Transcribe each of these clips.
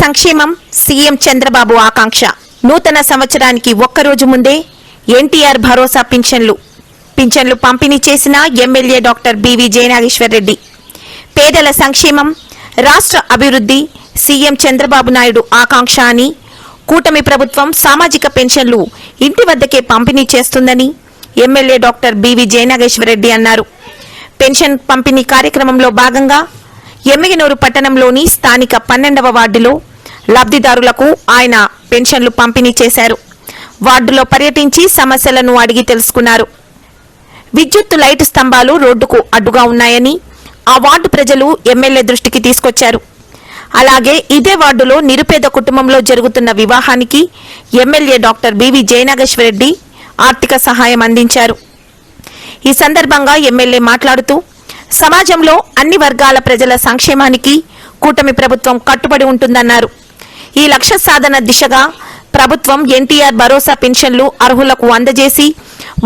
సంక్షేమం సీఎం చంద్రబాబు ఆకాంక్ష. నూతన సంవత్సరానికి ఒక్కరోజు ముందే ఎన్టీఆర్ భరోసా పింఛన్లు పంపిణీ చేసిన ఎమ్మెల్యే డాక్టర్ బివి జయనాగేశ్వరరెడ్డి. పేదల సంక్షేమం, రాష్ట్ర అభివృద్ధి సీఎం చంద్రబాబు నాయుడు ఆకాంక్ష అని, కూటమి ప్రభుత్వం సామాజిక పెన్షన్లు ఇంటి వద్దకే పంపిణీ చేస్తుందని ఎమ్మెల్యే డాక్టర్ బివి జయనాగేశ్వరరెడ్డి అన్నారు. పెన్షన్ పంపిణీ కార్యక్రమంలో భాగంగా ఎమ్మిగనూరు పట్టణంలోని స్థానిక 12వ వార్డులో లబ్ధిదారులకు ఆయన పెన్షన్లు పంపిణీ చేశారు. వార్డులో పర్యటించి సమస్యలను అడిగి తెలుసుకున్నారు. విద్యుత్ లైట్ స్తంభాలు రోడ్డుకు అడ్డుగా ఉన్నాయని ఆ వార్డు ప్రజలు ఎమ్మెల్యే దృష్టికి తీసుకొచ్చారు. అలాగే ఇదే వార్డులో నిరుపేద కుటుంబంలో జరుగుతున్న వివాహానికి ఎమ్మెల్యే డాక్టర్ బివి జయనాగేశ్వరరెడ్డి ఆర్థిక సహాయం అందించారు. ఈ సందర్భంగా ఎమ్మెల్యే మాట్లాడుతూ సమాజంలో అన్ని వర్గాల ప్రజల సంక్షేమానికి కూటమి ప్రభుత్వం కట్టుబడి ఉంటుందన్నారు. ఈ లక్ష్య సాధన దిశగా ప్రభుత్వం ఎన్టీఆర్ భరోసా పెన్షన్లు అర్హులకు అందజేసి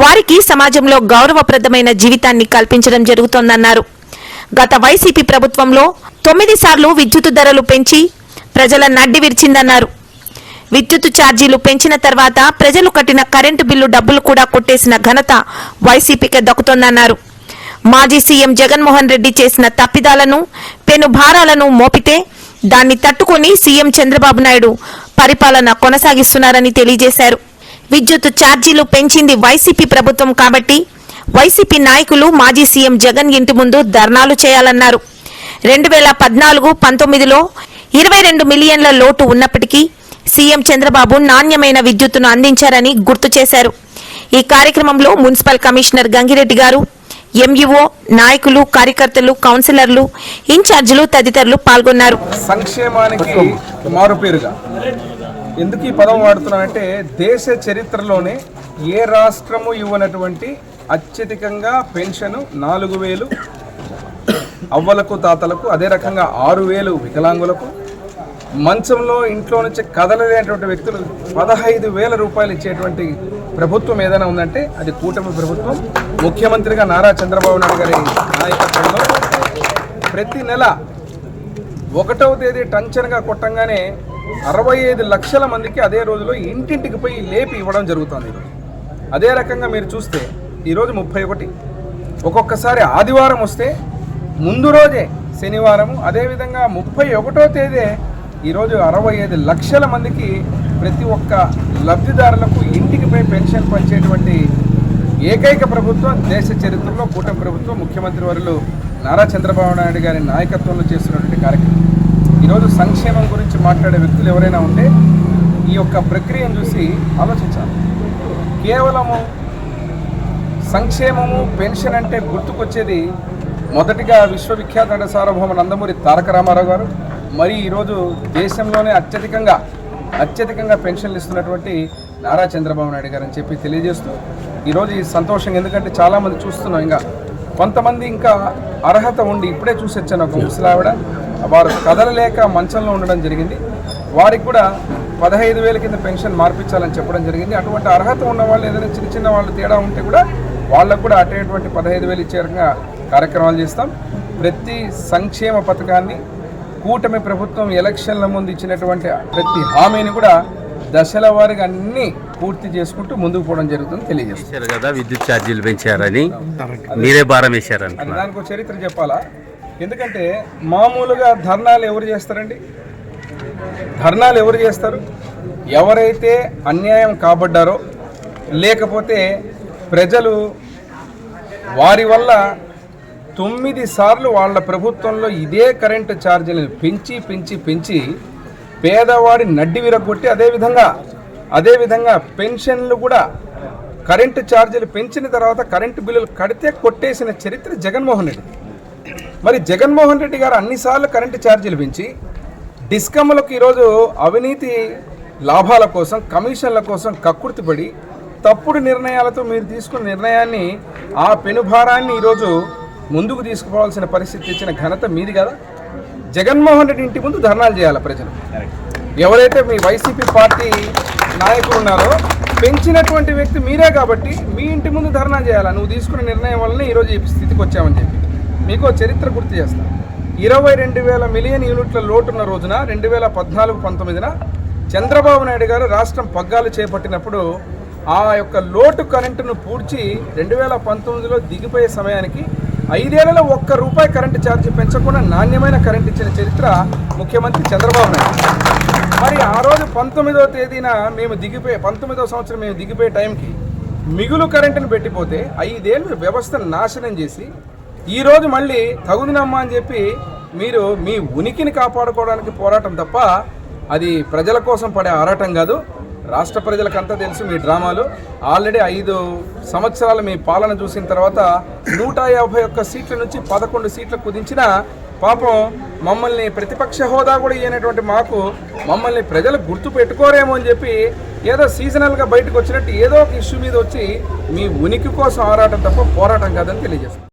వారికి సమాజంలో గౌరవప్రదమైన జీవితాన్ని కల్పించడం జరుగుతోందన్నారు. గత వైసీపీ ప్రభుత్వంలో 9 సార్లు విద్యుత్ ధరలు పెంచి ప్రజల నడ్డి విరిచిందన్నారు. విద్యుత్ ఛార్జీలు పెంచిన తర్వాత ప్రజలు కట్టిన కరెంటు బిల్లు డబ్బులు కూడా కొట్టేసిన ఘనత వైసీపీకే దక్కుతోందన్నారు. మాజీ సీఎం జగన్మోహన్ రెడ్డి చేసిన తప్పిదాలను, పెను భారాలను మోపితే దాన్ని తట్టుకుని సీఎం చంద్రబాబు నాయుడు పరిపాలన కొనసాగిస్తున్నారని తెలియజేశారు. విద్యుత్ ఛార్జీలు పెంచింది వైసీపీ ప్రభుత్వం కాబట్టి వైసీపీ నాయకులు మాజీ సీఎం జగన్ ఇంటి ముందు ధర్నాలు చేయాలన్నారు. 2014-19లో 22 మిలియన్ల లోటు ఉన్నప్పటికీ సీఎం చంద్రబాబు నాణ్యమైన విద్యుత్తును అందించారని గుర్తు చేశారు. ఈ కార్యక్రమంలో మున్సిపల్ కమిషనర్ గంగిరెడ్డి గారు, ఎంఈఓ, నాయకులు, కార్యకర్తలు, కౌన్సిలర్లు, ఇన్ఛార్జీలు తదితరులు పాల్గొన్నారు. సంక్షేమానికి మారుపేరుగా ఎందుకు ఈ పదం వాడుతున్నానంటే, దేశ చరిత్రలోనే ఏ రాష్ట్రము ఇవ్వనటువంటి అత్యధికంగా పెన్షన్ 4,000 అవ్వలకు, తాతలకు, అదే రకంగా 6,000 వికలాంగులకు, మంచంలో ఇంట్లో నుంచి కదలలేనటువంటి వ్యక్తులు 15,000 రూపాయలు ఇచ్చేటువంటి ప్రభుత్వం ఏదైనా ఉందంటే అది కూటమి ప్రభుత్వం. ముఖ్యమంత్రిగా నారా చంద్రబాబు నాయుడు గారి నాయకత్వంలో ప్రతి నెల 1వ తేదీ టంచనగా కొట్టంగానే 65 లక్షల మందికి అదే రోజులో ఇంటింటికి పోయి లేపి ఇవ్వడం జరుగుతుంది. అదే రకంగా మీరు చూస్తే ఈరోజు 31, ఒక్కొక్కసారి ఆదివారం వస్తే ముందు రోజే శనివారము, అదేవిధంగా 31వ తేదీ ఈరోజు 65 లక్షల మందికి ప్రతి ఒక్క లబ్ధిదారులకు ఇంటికి పోయి పెన్షన్ పంచేటువంటి ఏకైక ప్రభుత్వం దేశ చరిత్రలో కూటమి ప్రభుత్వం, ముఖ్యమంత్రి వర్యులు నారా చంద్రబాబు నాయుడు గారి నాయకత్వంలో చేస్తున్నటువంటి కార్యక్రమం. ఈరోజు సంక్షేమం గురించి మాట్లాడే వ్యక్తులు ఎవరైనా ఉంటే ఈ యొక్క ప్రక్రియను చూసి ఆలోచించాలి. కేవలము సంక్షేమము, పెన్షన్ అంటే గుర్తుకొచ్చేది మొదటిగా విశ్వవిఖ్యాత నట సార్వభౌమ నందమూరి తారక రామారావు గారు, మరి ఈరోజు దేశంలోనే అత్యధికంగా పెన్షన్లు ఇస్తున్నటువంటి నారా చంద్రబాబు నాయుడు గారు అని చెప్పి తెలియజేస్తూ ఈరోజు ఈ సంతోషం. ఎందుకంటే చాలామంది చూస్తున్నాం, ఇంకా కొంతమంది ఇంకా అర్హత ఉండి ఇప్పుడే చూసి వచ్చాను. ఒక ముసలావిడ, వారు కదలలేక మంచంలో ఉండడం జరిగింది. వారికి కూడా 15,000 కింద పెన్షన్ మార్పించాలని చెప్పడం జరిగింది. అటువంటి అర్హత ఉన్న వాళ్ళు ఏదైనా చిన్న వాళ్ళు తేడా ఉంటే కూడా వాళ్ళకు కూడా అటువంటి 15,000 ఇచ్చే రకంగా కార్యక్రమాలు చేస్తాం. ప్రతి సంక్షేమ పథకాన్ని కూటమి ప్రభుత్వం ఎలక్షన్ల ముందు ఇచ్చినటువంటి ప్రతి హామీని కూడా దశల వారీగా అన్ని పూర్తి చేసుకుంటూ ముందుకు పోవడం జరుగుతుంది తెలియజేస్తారు కదా. విద్యుత్ ఛార్జీలు పెంచారని మీరే భారం వేశారని దానికి చరిత్ర చెప్పాలా? ఎందుకంటే మామూలుగా ధర్నాలు ఎవరు చేస్తారండి? ధర్నాలు ఎవరు చేస్తారు? ఎవరైతే అన్యాయం కాబడ్డారో, లేకపోతే ప్రజలు వారి వల్ల 9 సార్లు వాళ్ళ ప్రభుత్వంలో ఇదే కరెంటు ఛార్జీలను పెంచి పేదవాడి నడ్డి విరగొట్టి, అదేవిధంగా పెన్షన్లు కూడా కరెంటు ఛార్జీలు పెంచిన తర్వాత కరెంటు బిల్లులు కడితే కొట్టేసిన చరిత్ర జగన్మోహన్ రెడ్డి. మరి జగన్మోహన్ రెడ్డి గారు అన్నిసార్లు కరెంటు ఛార్జీలు పెంచి డిస్కమ్లకు ఈరోజు అవినీతి లాభాల కోసం, కమిషన్ల కోసం కక్కుర్తిపడి తప్పుడు నిర్ణయాలతో మీరు తీసుకున్న నిర్ణయాన్ని, ఆ పెనుభారాన్ని ఈరోజు ముందుకు తీసుకుపోవాల్సిన పరిస్థితి తెచ్చిన ఘనత మీది కదా. జగన్మోహన్ రెడ్డి ఇంటి ముందు ధర్నాలు చేయాలి ప్రజలు. ఎవరైతే మీ వైసీపీ పార్టీ నాయకులు ఉన్నారో పెంచినటువంటి వ్యక్తి మీరే కాబట్టి మీ ఇంటి ముందు ధర్నా చేయాలి. నువ్వు తీసుకున్న నిర్ణయం వల్లనే ఈరోజు ఈ స్థితికి వచ్చామని చెప్పి మీకు చరిత్ర గుర్తు చేస్తాను. 22,000 మిలియన్ యూనిట్ల లోటున్న రోజున 2014-19 చంద్రబాబు నాయుడు గారు రాష్ట్రం పగ్గాలు చేపట్టినప్పుడు ఆ యొక్క లోటు కరెంటును పూడ్చి 2019లో దిగిపోయే సమయానికి 5 ఏళ్లలో ₹1 కరెంటు ఛార్జీ పెంచకుండా నాణ్యమైన కరెంటు ఇచ్చిన చరిత్ర ముఖ్యమంత్రి చంద్రబాబు నాయుడు. మరి ఆ రోజు 19వ తేదీన మేము 19వ సంవత్సరం మేము దిగిపోయే టైంకి మిగులు కరెంటును పెట్టిపోతే 5 ఏళ్ళు వ్యవస్థను నాశనం చేసి ఈరోజు మళ్ళీ తగుదునమ్మా అని చెప్పి మీరు మీ ఉనికిని కాపాడుకోవడానికి పోరాటం తప్ప అది ప్రజల కోసం పడే ఆరాటం కాదు. రాష్ట్ర ప్రజలకంతా తెలుసు మీ డ్రామాలు. ఆల్రెడీ 5 సంవత్సరాలు మీ పాలన చూసిన తర్వాత 151 సీట్ల నుంచి 11 సీట్లకు కుదించిన పాపం మమ్మల్ని ప్రతిపక్ష హోదా కూడా ఇయ్యనటువంటి మాకు మమ్మల్ని ప్రజలు గుర్తు పెట్టుకోరేమో అని చెప్పి ఏదో సీజనల్గా బయటకు వచ్చినట్టు ఏదో ఒక ఇష్యూ మీద వచ్చి మీ ఉనికి కోసం ఆరాటం తప్ప పోరాటం కాదని తెలియజేస్తాం.